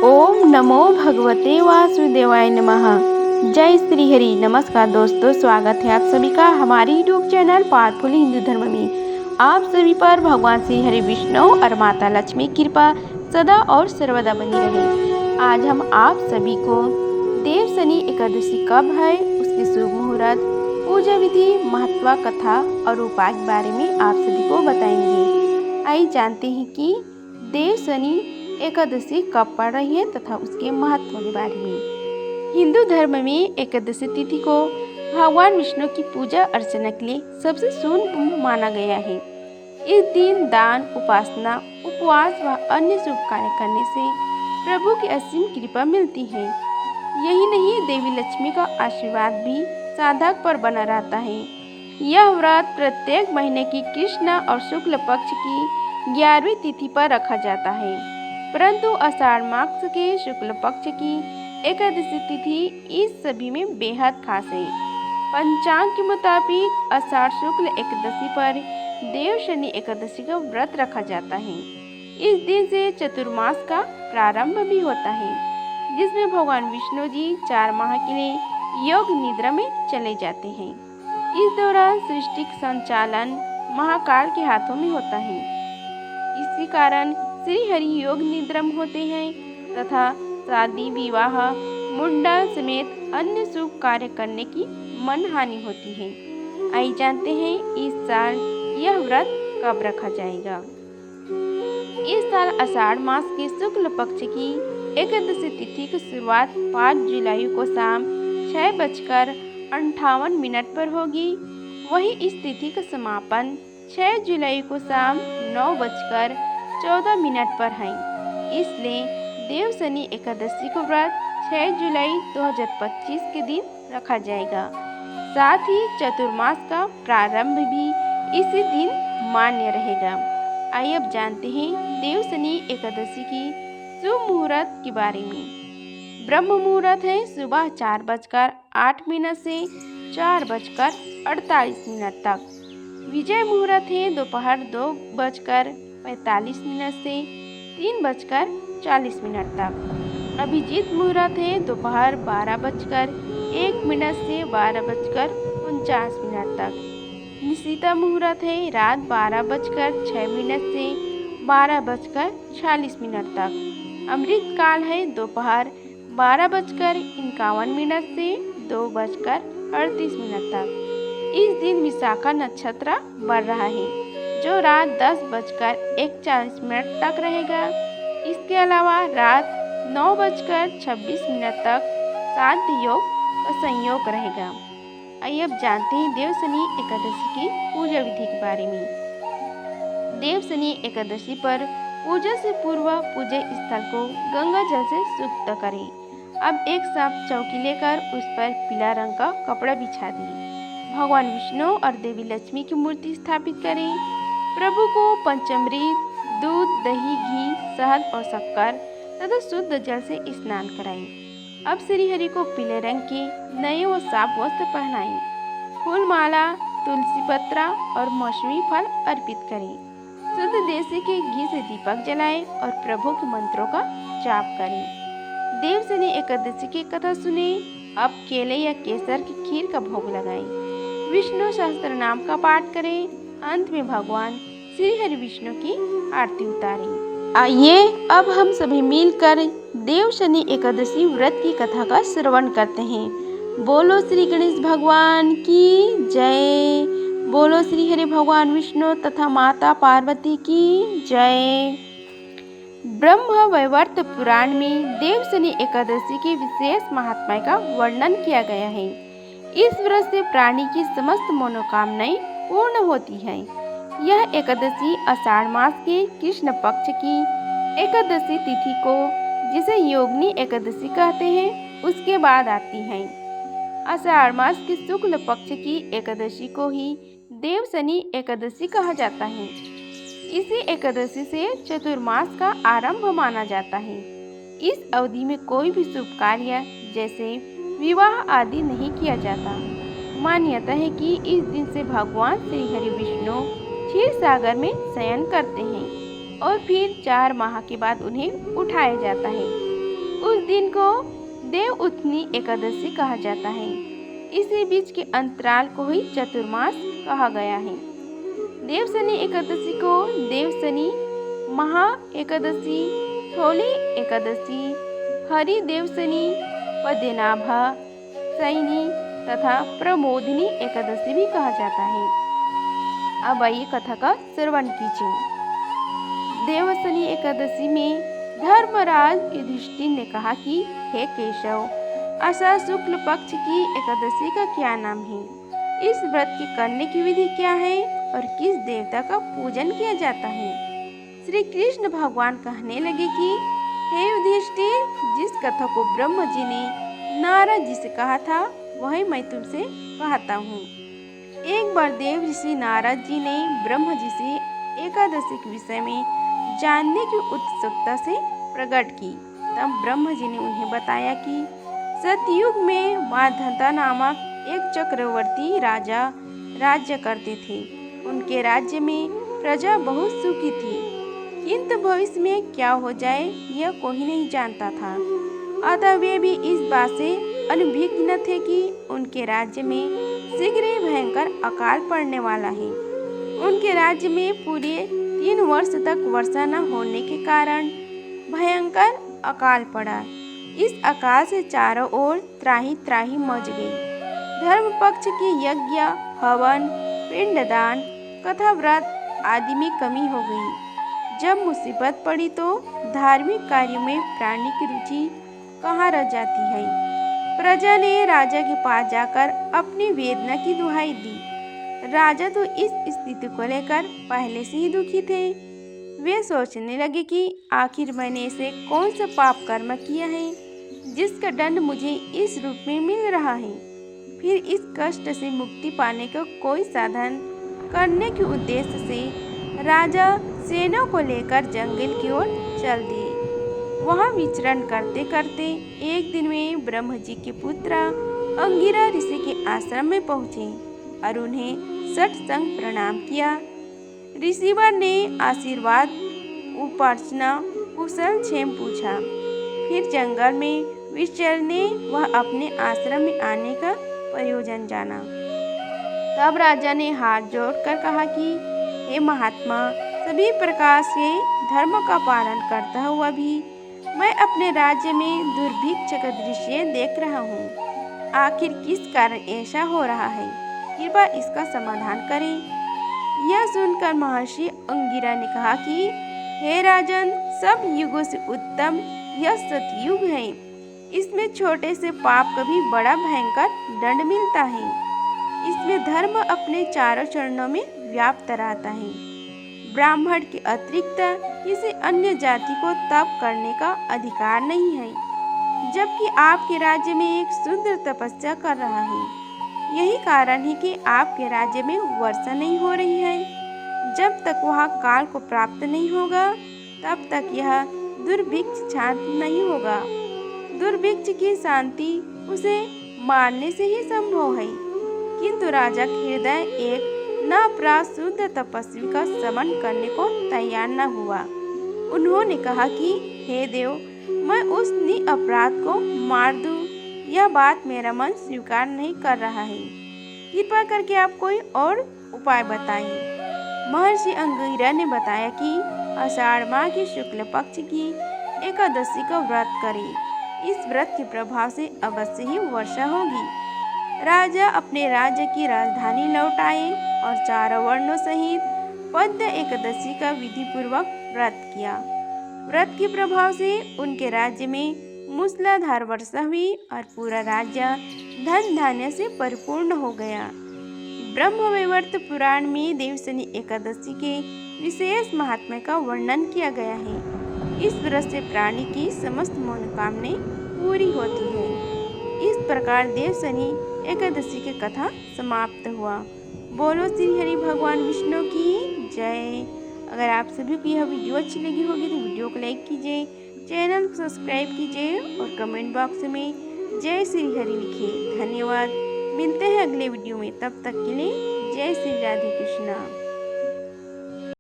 ओम नमो भगवते वासुदेवाय नमः। जय श्री हरि। नमस्कार दोस्तों, स्वागत है आप सभी का हमारे यूट्यूब चैनल पावरफुल हिंदू धर्म में। आप सभी पर भगवान श्री हरि विष्णु और माता लक्ष्मी कृपा सदा और सर्वदा बनी रहे। आज हम आप सभी को देव शनि एकादशी कब है, उसके शुभ मुहूर्त, पूजा विधि, महत्व, कथा और उपाय के बारे में आप सभी को बताएंगे। आइए जानते हैं कि देव शनि एकादशी कब पड़ रही है तथा उसके महत्व के बारे में। हिंदू धर्म में एकादशी तिथि को भगवान विष्णु की पूजा अर्चना के लिए सबसे शुभ माना गया है। इस दिन दान, उपासना, उपवास व अन्य शुभ कार्य करने से प्रभु की असीम कृपा मिलती है। यही नहीं, देवी लक्ष्मी का आशीर्वाद भी साधक पर बना रहता है। यह व्रत प्रत्येक महीने की कृष्ण और शुक्ल पक्ष की 11वीं तिथि पर रखा जाता है, परंतु आषाढ़ मास के शुक्ल पक्ष की एकादशी तिथि इस सभी में बेहद खास है। पंचांग के मुताबिक आषाढ़ शुक्ल एकादशी पर देव शनि एकादशी का व्रत रखा जाता है। इस दिन से चतुर्मास का प्रारंभ भी होता है, जिसमें भगवान विष्णु जी 4 माह के लिए योग निद्रा में चले जाते हैं। इस दौरान सृष्टि का संचालन महाकाल के हाथों में होता है। इसी कारण श्री हरि योग निद्रा में होते हैं तथा शादी, विवाह, मुंडन समेत अन्य शुभ कार्य करने की मनहानि होती है। आइए जानते हैं इस साल यह व्रत कब रखा जाएगा। इस साल आषाढ़ मास के शुक्ल पक्ष की एकादशी तिथि की शुरुआत 5 जुलाई को शाम 6:58 पर होगी। वहीं इस तिथि का समापन 6 जुलाई को शाम 9:14 पर है। इसलिए देव शनि एकादशी को व्रत 6 जुलाई 2025 के दिन रखा जाएगा। साथ ही चतुर्मास का प्रारंभ भी इसी दिन मान्य रहेगा। आइए अब जानते हैं देव शनि एकादशी की शुभ मुहूर्त के बारे में। ब्रह्म मुहूर्त है सुबह 4:08 से 4:48 तक। विजय मुहूर्त है दोपहर 2:45 से 3:40 तक। अभिजीत मुहूर्त है दोपहर 12:01 से 12:49 तक। निशिता मुहूर्त है रात 12:06 से 12:46 तक। अमृत काल है दोपहर 12:51 से 2:38 तक। इस दिन विशाखा नक्षत्र बढ़ रहा है, जो रात 10:41 तक रहेगा। इसके अलावा रात 9:26 तक शांति योग और संयोग रहेगा। आइए अब जानते हैं देव शनि एकादशी की पूजा विधि के बारे में। देव शनि एकादशी पर पूजा से पूर्व पूजा स्थल को गंगा जल से शुद्ध करें। अब एक साफ चौकी लेकर उस पर पीला रंग का कपड़ा बिछा दें। भगवान विष्णु और देवी लक्ष्मी की मूर्ति स्थापित करें। प्रभु को पंचामृत, दूध, दही, घी, शहद और शक्कर तथा शुद्ध जल से स्नान कराएं। अब श्री हरि को पीले रंग के नए व साफ वस्त्र पहनाएं। फूल माला, तुलसी पत्रा और मौसमी फल अर्पित करें। शुद्ध देसी के घी से दीपक जलाएं और प्रभु के मंत्रों का जाप करें। देव शनि एकादशी की कथा सुने। अब केले या केसर की खीर का भोग लगाएं। विष्णु सहस्त्र नाम का पाठ करें। अंत में भगवान श्री हरि विष्णु की आरती उतारें। आइए अब हम सभी मिलकर देव शनि एकादशी व्रत की कथा का श्रवण करते हैं। बोलो श्री गणेश भगवान की जय। बोलो श्री हरि भगवान विष्णु तथा माता पार्वती की जय। ब्रह्म वैवर्त पुराण में देव शनि एकादशी की विशेष महात्मा का वर्णन किया गया है। इस व्रत से प्राणी की समस्त मनोकामनाएं पूर्ण होती हैं। यह एकादशी आषाढ़ मास के कृष्ण पक्ष की एकादशी तिथि को, जिसे योगिनी एकादशी कहते हैं, उसके बाद आती है। आषाढ़ मास की शुक्ल पक्ष की एकादशी को ही देव शनि एकादशी कहा जाता है। इसी एकादशी से चतुर्मास का आरंभ माना जाता है। इस अवधि में कोई भी शुभ कार्य जैसे विवाह आदि नहीं किया जाता। मान्यता है कि इस दिन से भगवान श्री हरि विष्णु क्षीर सागर में शयन करते हैं और फिर 4 माह के बाद उन्हें उठाया जाता है। उस दिन को देवउठनी एकादशी कहा जाता है। इसी बीच के अंतराल को ही चतुर्मास कहा गया है। देवशनि एकादशी को देवशनि महा एकादशी, थोली एकादशी, हरि देवशनि, पद्मनाभा शयनी तथा प्रमोदिनी एकादशी भी कहा जाता है। अब आइए कथा का श्रवण कीजिए। देवशनि एकादशी में धर्मराज युधिष्ठिर ने कहा कि हे केशव, आषाढ़ शुक्ल पक्ष की एकादशी का क्या नाम है? इस व्रत के करने की विधि क्या है और किस देवता का पूजन किया जाता है? श्री कृष्ण भगवान कहने लगे कि हे युधिष्ठिर, जिस कथा को ब्रह्म जी ने नारद जी से कहा था वही मैं तुमसे कहता हूँ। एक बार देव ऋषि नारद जी ने ब्रह्म जी से एकादशी के विषय में जानने की उत्सुकता से प्रकट की। तब ब्रह्म जी ने उन्हें बताया कि सतयुग में माधवता नामक एक चक्रवर्ती राजा राज्य करते थे। उनके राज्य में प्रजा बहुत सुखी थी, किंतु भविष्य में क्या हो जाए यह कोई नहीं जानता था। अतः वे भी इस बात से अनभिज्ञ थे कि उनके राज्य में शीघ्र ही भयंकर अकाल पड़ने वाला है। उनके राज्य में पूरे 3 वर्ष तक वर्षा न होने के कारण भयंकर अकाल पड़ा। इस अकाल से चारों ओर त्राही त्राही मच गई। धर्म पक्ष के यज्ञ, हवन, पिंडदान, कथा व्रत आदि में कमी हो गई। जब मुसीबत पड़ी तो धार्मिक कार्यों में प्राणी की रुचि कहाँ रह जाती है। प्रजा ने राजा के पास जाकर अपनी वेदना की दुहाई दी। राजा तो इस स्थिति को लेकर पहले से ही दुखी थे। वे सोचने लगे कि आखिर मैंने ऐसे कौन सा पाप कर्म किया है जिसका दंड मुझे इस रूप में मिल रहा है। फिर इस कष्ट से मुक्ति पाने का कोई साधन करने के उद्देश्य से राजा सेना को लेकर जंगल की ओर चल दिए। वहां विचरण करते करते एक दिन में ब्रह्म जी के पुत्र अंगिरा ऋषि के आश्रम में पहुँचे और उन्हें सत्संग प्रणाम किया। ऋषिवर ने आशीर्वाद, उपार्चना, कुशल क्षेम पूछा। फिर जंगल में विचरने वह अपने आश्रम में आने का प्रयोजन जाना। तब राजा ने हाथ जोड़कर कहा कि हे महात्मा, सभी प्रकार से धर्म का पालन करता हुआ भी मैं अपने राज्य में दुर्भिक्ष का दृश्य देख रहा हूँ। आखिर किस कारण ऐसा हो रहा है? कृपया इसका समाधान करें। यह सुनकर महर्षि अंगिरा ने कहा कि हे राजन, सब युगों से उत्तम यह सतयुग है। इसमें छोटे से पाप का भी बड़ा भयंकर दंड मिलता है। इसमें धर्म अपने चारों चरणों में व्याप्त रहता है। ब्राह्मण के अतिरिक्त किसी अन्य जाति को तप करने का अधिकार नहीं है, जबकि आपके राज्य में एक शूद्र तपस्या कर रहा है। यही कारण है कि आपके राज्य में वर्षा नहीं हो रही है। जब तक वह काल को प्राप्त नहीं होगा तब तक यह दुर्भिक्ष शांत नहीं होगा। दुर्भिक्ष की शांति उसे मारने से ही संभव है। किंतु राजा का हृदय एक नापराध शुद्ध तपस्वी का समन करने को तैयार न हुआ। उन्होंने कहा कि हे देव, मैं उस निअपराध को मार दूं, यह बात मेरा मन स्वीकार नहीं कर रहा है। कृपा करके आप कोई और उपाय बताएं। महर्षि अंगिरा ने बताया कि आषाढ़ माह के शुक्ल पक्ष की एकादशी का व्रत करें। इस व्रत के प्रभाव से अवश्य ही वर्षा होगी। राजा अपने राज्य की राजधानी लौट आए और चारों वर्णों सहित पद्म एकादशी का विधि पूर्वक व्रत किया। व्रत के प्रभाव से उनके राज्य में मूसलाधार वर्षा हुई और पूरा राज्य धन धान्य से परिपूर्ण हो गया। ब्रह्मवैवर्त पुराण में देवशनि एकादशी के विशेष महात्म्य का वर्णन किया गया है। इस व्रत से प्राणी की समस्त मनोकामनाएं पूरी होती है। इस प्रकार देवशनि एकादशी की कथा समाप्त हुआ। बोलो श्री हरि भगवान विष्णु की जय। अगर आप सभी को यह वीडियो अच्छी लगी होगी तो वीडियो को लाइक कीजिए, चैनल को सब्सक्राइब कीजिए और कमेंट बॉक्स में जय श्री हरि लिखिए। धन्यवाद। मिलते हैं अगले वीडियो में, तब तक के लिए जय श्री राधे कृष्णा।